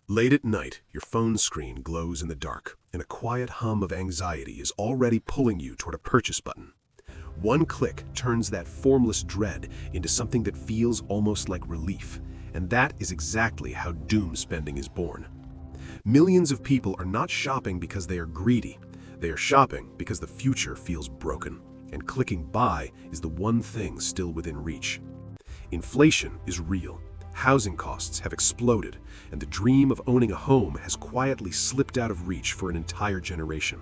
Late at night, your phone screen glows in the dark, and a quiet hum of anxiety is already pulling you toward a purchase button. One click turns that formless dread into something that feels almost like relief, and that is exactly how doom spending is born. Millions of people are not shopping because they are greedy. They are shopping because the future feels broken, and clicking buy is the one thing still within reach. Inflation is real. Housing costs have exploded, and the dream of owning a home has quietly slipped out of reach for an entire generation.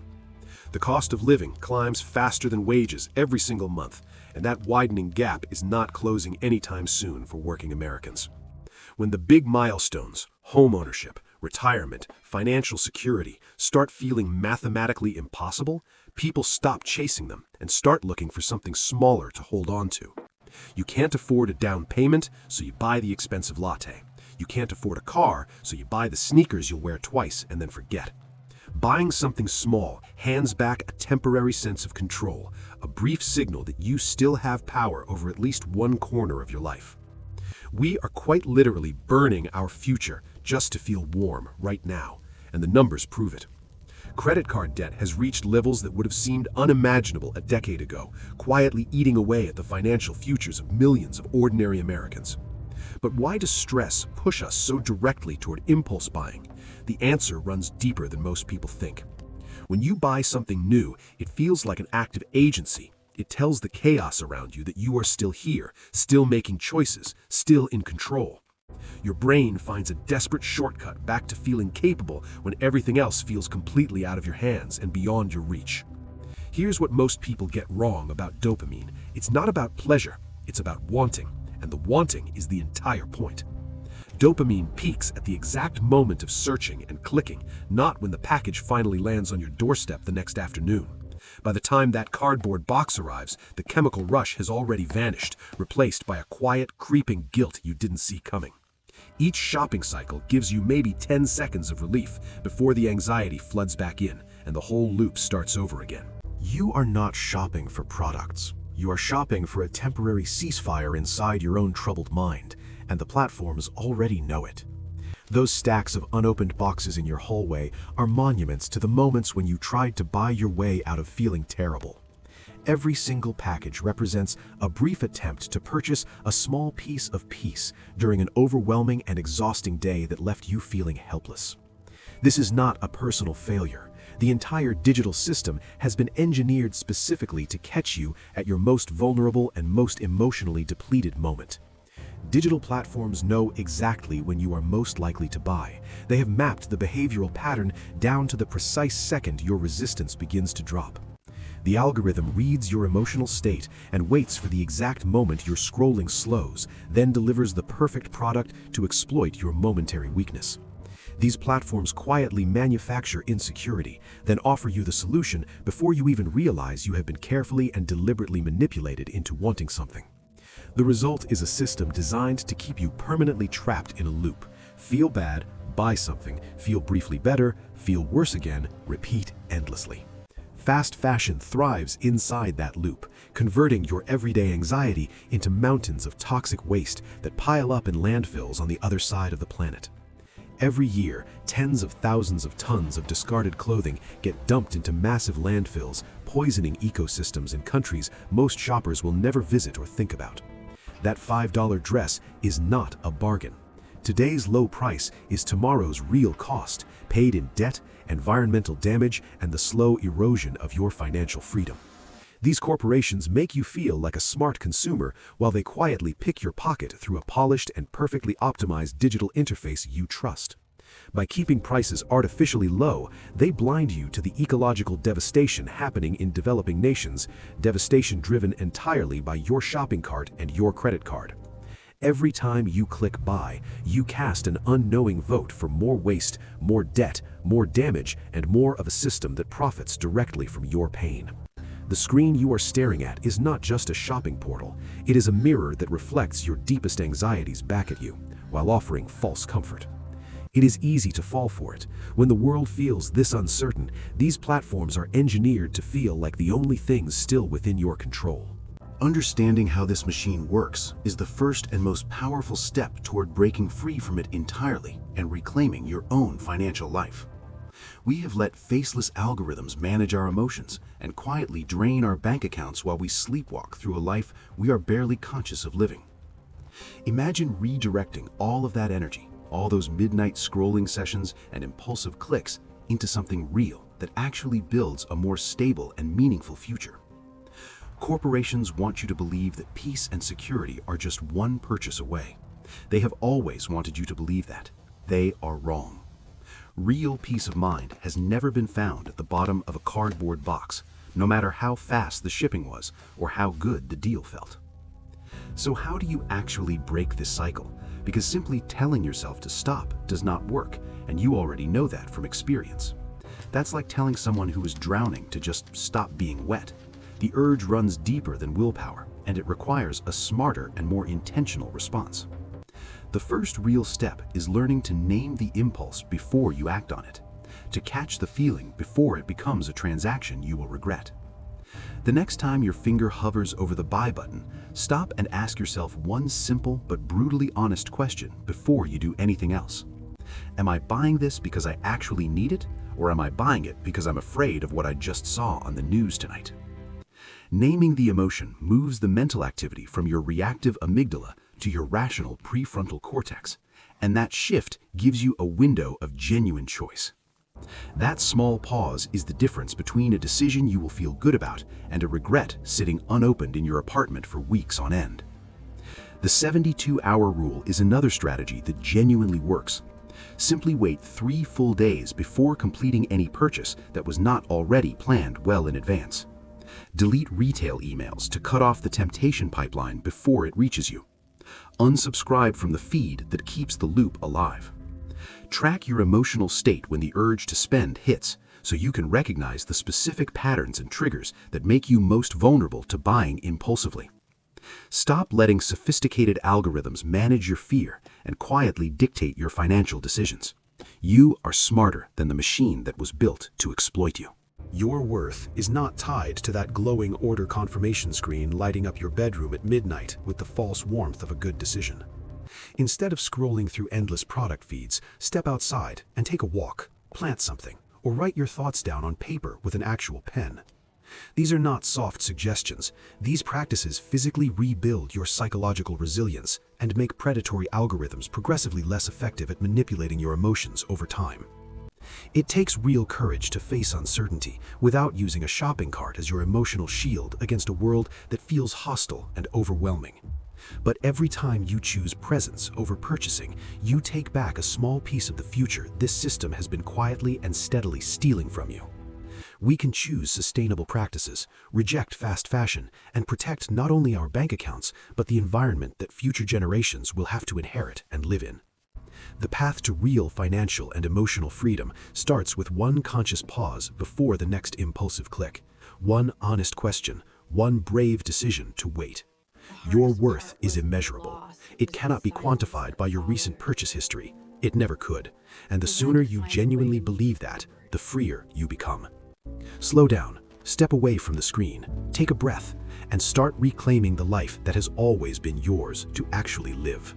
The cost of living climbs faster than wages every single month, and that widening gap is not closing anytime soon for working Americans. When the big milestones, home ownership, retirement, financial security, start feeling mathematically impossible, people stop chasing them and start looking for something smaller to hold on to. You can't afford a down payment, so you buy the expensive latte. You can't afford a car, so you buy the sneakers you'll wear twice and then forget. Buying something small hands back a temporary sense of control, a brief signal that you still have power over at least one corner of your life. We are quite literally burning our future just to feel warm right now, and the numbers prove it. Credit card debt has reached levels that would have seemed unimaginable a decade ago, quietly eating away at the financial futures of millions of ordinary Americans. But why does stress push us so directly toward impulse buying? The answer runs deeper than most people think. When you buy something new, it feels like an act of agency. It tells the chaos around you that you are still here, still making choices, still in control. Your brain finds a desperate shortcut back to feeling capable when everything else feels completely out of your hands and beyond your reach. Here's what most people get wrong about dopamine. It's not about pleasure, it's about wanting, and the wanting is the entire point. Dopamine peaks at the exact moment of searching and clicking, not when the package finally lands on your doorstep the next afternoon. By the time that cardboard box arrives, the chemical rush has already vanished, replaced by a quiet, creeping guilt you didn't see coming. Each shopping cycle gives you maybe 10 seconds of relief before the anxiety floods back in and the whole loop starts over again. You are not shopping for products. You are shopping for a temporary ceasefire inside your own troubled mind, and the platforms already know it. Those stacks of unopened boxes in your hallway are monuments to the moments when you tried to buy your way out of feeling terrible. Every single package represents a brief attempt to purchase a small piece of peace during an overwhelming and exhausting day that left you feeling helpless. This is not a personal failure. The entire digital system has been engineered specifically to catch you at your most vulnerable and most emotionally depleted moment. Digital platforms know exactly when you are most likely to buy. They have mapped the behavioral pattern down to the precise second your resistance begins to drop. The algorithm reads your emotional state and waits for the exact moment your scrolling slows, then delivers the perfect product to exploit your momentary weakness. These platforms quietly manufacture insecurity, then offer you the solution before you even realize you have been carefully and deliberately manipulated into wanting something. The result is a system designed to keep you permanently trapped in a loop. Feel bad, buy something, feel briefly better, feel worse again, repeat endlessly. Fast fashion thrives inside that loop, converting your everyday anxiety into mountains of toxic waste that pile up in landfills on the other side of the planet. Every year, tens of thousands of tons of discarded clothing get dumped into massive landfills, poisoning ecosystems in countries most shoppers will never visit or think about. That $5 dress is not a bargain. Today's low price is tomorrow's real cost, paid in debt, environmental damage, and the slow erosion of your financial freedom. These corporations make you feel like a smart consumer while they quietly pick your pocket through a polished and perfectly optimized digital interface you trust. By keeping prices artificially low, they blind you to the ecological devastation happening in developing nations, devastation driven entirely by your shopping cart and your credit card. Every time you click buy, you cast an unknowing vote for more waste, more debt, more damage, and more of a system that profits directly from your pain. The screen you are staring at is not just a shopping portal. It is a mirror that reflects your deepest anxieties back at you, while offering false comfort. It is easy to fall for it. When the world feels this uncertain, these platforms are engineered to feel like the only things still within your control. Understanding how this machine works is the first and most powerful step toward breaking free from it entirely and reclaiming your own financial life. We have let faceless algorithms manage our emotions and quietly drain our bank accounts while we sleepwalk through a life we are barely conscious of living. Imagine redirecting all of that energy, all those midnight scrolling sessions and impulsive clicks, into something real that actually builds a more stable and meaningful future. Corporations want you to believe that peace and security are just one purchase away. They have always wanted you to believe that. They are wrong. Real peace of mind has never been found at the bottom of a cardboard box, no matter how fast the shipping was or how good the deal felt. So how do you actually break this cycle? Because simply telling yourself to stop does not work, and you already know that from experience. That's like telling someone who is drowning to just stop being wet. The urge runs deeper than willpower, and it requires a smarter and more intentional response. The first real step is learning to name the impulse before you act on it, to catch the feeling before it becomes a transaction you will regret. The next time your finger hovers over the buy button, stop and ask yourself one simple but brutally honest question before you do anything else. Am I buying this because I actually need it, or am I buying it because I'm afraid of what I just saw on the news tonight? Naming the emotion moves the mental activity from your reactive amygdala to your rational prefrontal cortex, and that shift gives you a window of genuine choice. That small pause is the difference between a decision you will feel good about and a regret sitting unopened in your apartment for weeks on end. The 72-hour rule is another strategy that genuinely works. Simply wait 3 full days before completing any purchase that was not already planned well in advance. Delete retail emails to cut off the temptation pipeline before it reaches you. Unsubscribe from the feed that keeps the loop alive. Track your emotional state when the urge to spend hits, so you can recognize the specific patterns and triggers that make you most vulnerable to buying impulsively. Stop letting sophisticated algorithms manage your fear and quietly dictate your financial decisions. You are smarter than the machine that was built to exploit you. Your worth is not tied to that glowing order confirmation screen lighting up your bedroom at midnight with the false warmth of a good decision. Instead of scrolling through endless product feeds, step outside and take a walk, plant something, or write your thoughts down on paper with an actual pen. These are not soft suggestions. These practices physically rebuild your psychological resilience and make predatory algorithms progressively less effective at manipulating your emotions over time. It takes real courage to face uncertainty without using a shopping cart as your emotional shield against a world that feels hostile and overwhelming. But every time you choose presence over purchasing, you take back a small piece of the future this system has been quietly and steadily stealing from you. We can choose sustainable practices, reject fast fashion, and protect not only our bank accounts, but the environment that future generations will have to inherit and live in. The path to real financial and emotional freedom starts with one conscious pause before the next impulsive click, one honest question, one brave decision to wait. Your worth is immeasurable. It cannot be quantified by your recent purchase history. It never could. And the sooner you genuinely believe that, the freer you become. Slow down, step away from the screen, take a breath, and start reclaiming the life that has always been yours to actually live.